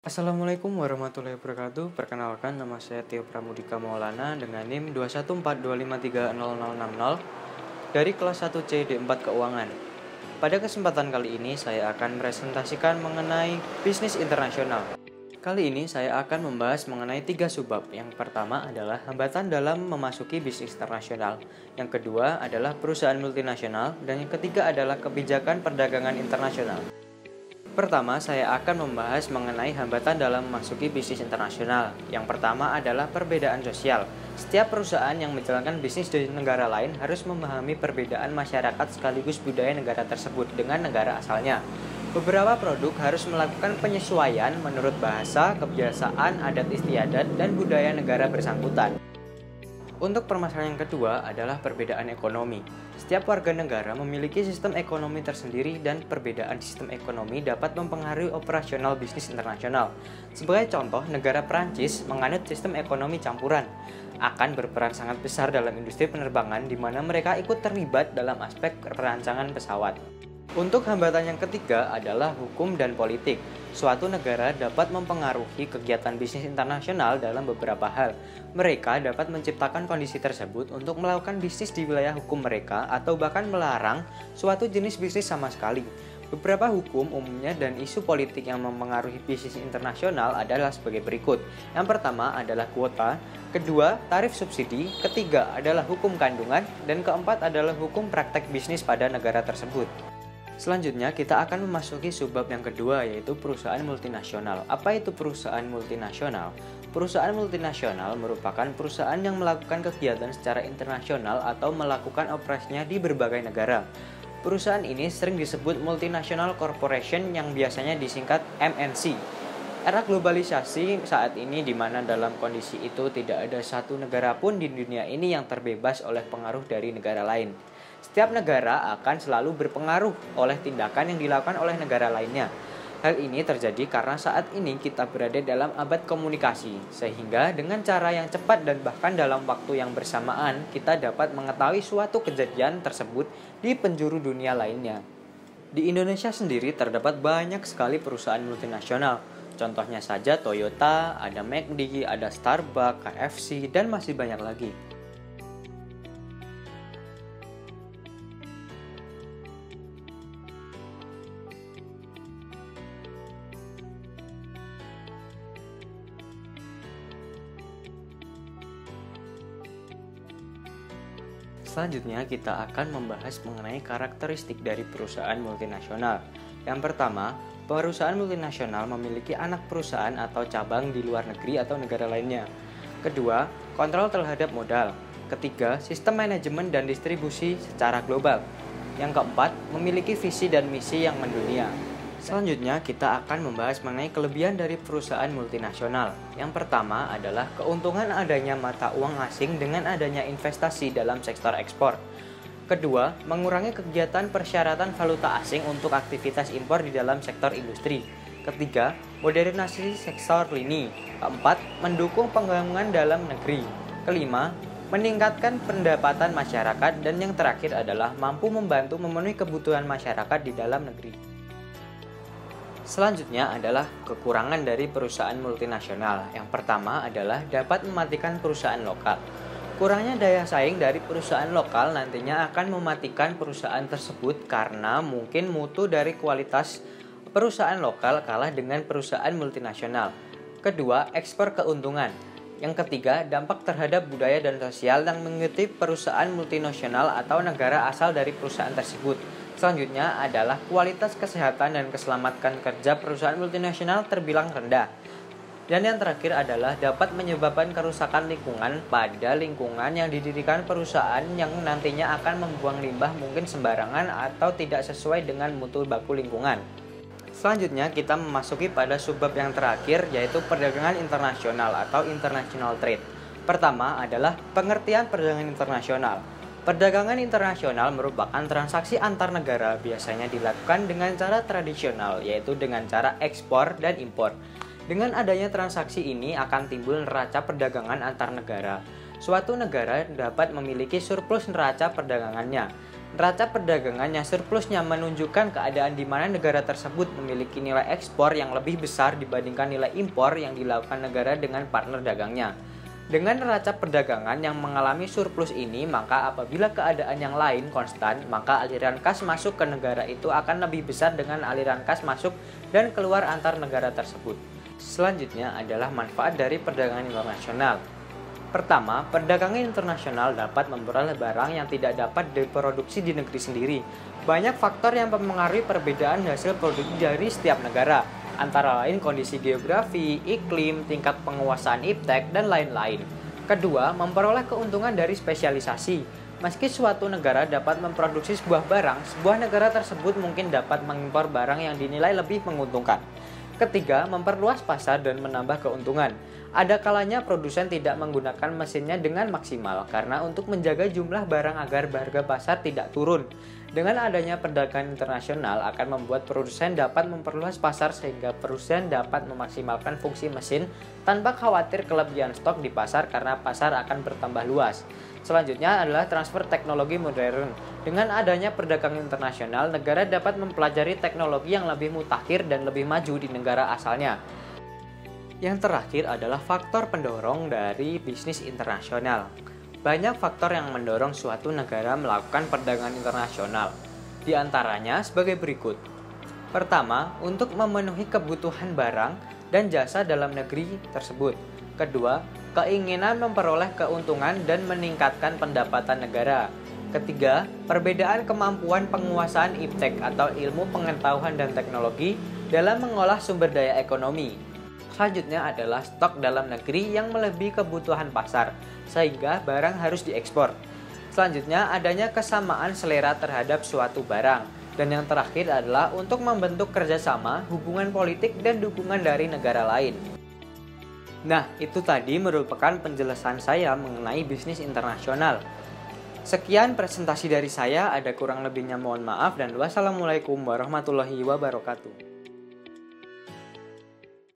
Assalamualaikum warahmatullahi wabarakatuh. Perkenalkan, nama saya Tio Pramudika Maulana dengan NIM 21425300060 dari kelas 1C D4 Keuangan. Pada kesempatan kali ini saya akan presentasikan mengenai bisnis internasional. Kali ini saya akan membahas mengenai 3 subbab. Yang pertama adalah hambatan dalam memasuki bisnis internasional. Yang kedua adalah perusahaan multinasional dan yang ketiga adalah kebijakan perdagangan internasional. Pertama, saya akan membahas mengenai hambatan dalam memasuki bisnis internasional. Yang pertama adalah perbedaan sosial. Setiap perusahaan yang menjalankan bisnis di negara lain harus memahami perbedaan masyarakat sekaligus budaya negara tersebut dengan negara asalnya. Beberapa produk harus melakukan penyesuaian menurut bahasa, kebiasaan, adat istiadat, dan budaya negara bersangkutan. Untuk permasalahan yang kedua adalah perbedaan ekonomi. Setiap warga negara memiliki sistem ekonomi tersendiri dan perbedaan sistem ekonomi dapat mempengaruhi operasional bisnis internasional. Sebagai contoh, negara Perancis menganut sistem ekonomi campuran, akan berperan sangat besar dalam industri penerbangan di mana mereka ikut terlibat dalam aspek perancangan pesawat. Untuk hambatan yang ketiga adalah hukum dan politik. Suatu negara dapat mempengaruhi kegiatan bisnis internasional dalam beberapa hal. Mereka dapat menciptakan kondisi tersebut untuk melakukan bisnis di wilayah hukum mereka atau bahkan melarang suatu jenis bisnis sama sekali. Beberapa hukum umumnya dan isu politik yang mempengaruhi bisnis internasional adalah sebagai berikut. Yang pertama adalah kuota, kedua tarif subsidi, ketiga adalah hukum kandungan, dan keempat adalah hukum praktek bisnis pada negara tersebut. Selanjutnya kita akan memasuki subbab yang kedua, yaitu perusahaan multinasional. Apa itu perusahaan multinasional? Perusahaan multinasional merupakan perusahaan yang melakukan kegiatan secara internasional atau melakukan operasinya di berbagai negara. Perusahaan ini sering disebut multinational corporation yang biasanya disingkat MNC. Era globalisasi saat ini di mana dalam kondisi itu tidak ada satu negara pun di dunia ini yang terbebas oleh pengaruh dari negara lain. Setiap negara akan selalu berpengaruh oleh tindakan yang dilakukan oleh negara lainnya. Hal ini terjadi karena saat ini kita berada dalam abad komunikasi, sehingga dengan cara yang cepat dan bahkan dalam waktu yang bersamaan, kita dapat mengetahui suatu kejadian tersebut di penjuru dunia lainnya. Di Indonesia sendiri terdapat banyak sekali perusahaan multinasional. Contohnya saja Toyota, ada McD, ada Starbucks, KFC, dan masih banyak lagi. Selanjutnya kita akan membahas mengenai karakteristik dari perusahaan multinasional. Yang pertama, perusahaan multinasional memiliki anak perusahaan atau cabang di luar negeri atau negara lainnya. Kedua, kontrol terhadap modal. Ketiga, sistem manajemen dan distribusi secara global. Yang keempat, memiliki visi dan misi yang mendunia. Selanjutnya kita akan membahas mengenai kelebihan dari perusahaan multinasional. Yang pertama adalah keuntungan adanya mata uang asing dengan adanya investasi dalam sektor ekspor. Kedua, mengurangi kegiatan persyaratan valuta asing untuk aktivitas impor di dalam sektor industri. Ketiga, modernisasi sektor lini. Keempat, mendukung pengembangan dalam negeri. Kelima, meningkatkan pendapatan masyarakat. Dan yang terakhir adalah mampu membantu memenuhi kebutuhan masyarakat di dalam negeri. Selanjutnya adalah kekurangan dari perusahaan multinasional. Yang pertama adalah dapat mematikan perusahaan lokal. Kurangnya daya saing dari perusahaan lokal nantinya akan mematikan perusahaan tersebut karena mungkin mutu dari kualitas perusahaan lokal kalah dengan perusahaan multinasional. Kedua, ekspor keuntungan. Yang ketiga, dampak terhadap budaya dan sosial yang mengikuti perusahaan multinasional atau negara asal dari perusahaan tersebut. Selanjutnya adalah kualitas kesehatan dan keselamatan kerja perusahaan multinasional terbilang rendah. Dan yang terakhir adalah dapat menyebabkan kerusakan lingkungan pada lingkungan yang didirikan perusahaan yang nantinya akan membuang limbah mungkin sembarangan atau tidak sesuai dengan mutu baku lingkungan. Selanjutnya kita memasuki pada subbab yang terakhir, yaitu perdagangan internasional atau international trade. Pertama adalah pengertian perdagangan internasional. Perdagangan internasional merupakan transaksi antar negara, biasanya dilakukan dengan cara tradisional, yaitu dengan cara ekspor dan impor. Dengan adanya transaksi ini akan timbul neraca perdagangan antar negara. Suatu negara dapat memiliki surplus neraca perdagangannya. Neraca perdagangan yang surplusnya menunjukkan keadaan di mana negara tersebut memiliki nilai ekspor yang lebih besar dibandingkan nilai impor yang dilakukan negara dengan partner dagangnya. Dengan neraca perdagangan yang mengalami surplus ini, maka apabila keadaan yang lain konstan, maka aliran kas masuk ke negara itu akan lebih besar dengan aliran kas masuk dan keluar antar negara tersebut. Selanjutnya adalah manfaat dari perdagangan internasional. Pertama, perdagangan internasional dapat memperoleh barang yang tidak dapat diproduksi di negeri sendiri. Banyak faktor yang mempengaruhi perbedaan hasil produksi dari setiap negara, antara lain kondisi geografi, iklim, tingkat penguasaan iptek, dan lain-lain. Kedua, memperoleh keuntungan dari spesialisasi. Meski suatu negara dapat memproduksi sebuah barang, sebuah negara tersebut mungkin dapat mengimpor barang yang dinilai lebih menguntungkan. Ketiga, memperluas pasar dan menambah keuntungan. Ada kalanya produsen tidak menggunakan mesinnya dengan maksimal karena untuk menjaga jumlah barang agar harga pasar tidak turun. Dengan adanya perdagangan internasional akan membuat produsen dapat memperluas pasar sehingga produsen dapat memaksimalkan fungsi mesin tanpa khawatir kelebihan stok di pasar karena pasar akan bertambah luas. Selanjutnya adalah transfer teknologi modern. Dengan adanya perdagangan internasional, negara dapat mempelajari teknologi yang lebih mutakhir dan lebih maju di negara asalnya. Yang terakhir adalah faktor pendorong dari bisnis internasional. Banyak faktor yang mendorong suatu negara melakukan perdagangan internasional. Di antaranya sebagai berikut. Pertama, untuk memenuhi kebutuhan barang dan jasa dalam negeri tersebut. Kedua, keinginan memperoleh keuntungan dan meningkatkan pendapatan negara. Ketiga, perbedaan kemampuan penguasaan iptek atau ilmu pengetahuan dan teknologi dalam mengolah sumber daya ekonomi. Selanjutnya adalah stok dalam negeri yang melebihi kebutuhan pasar, sehingga barang harus diekspor. Selanjutnya adanya kesamaan selera terhadap suatu barang. Dan yang terakhir adalah untuk membentuk kerjasama, hubungan politik, dan dukungan dari negara lain. Nah, itu tadi merupakan penjelasan saya mengenai bisnis internasional. Sekian presentasi dari saya, ada kurang lebihnya mohon maaf dan wassalamualaikum warahmatullahi wabarakatuh.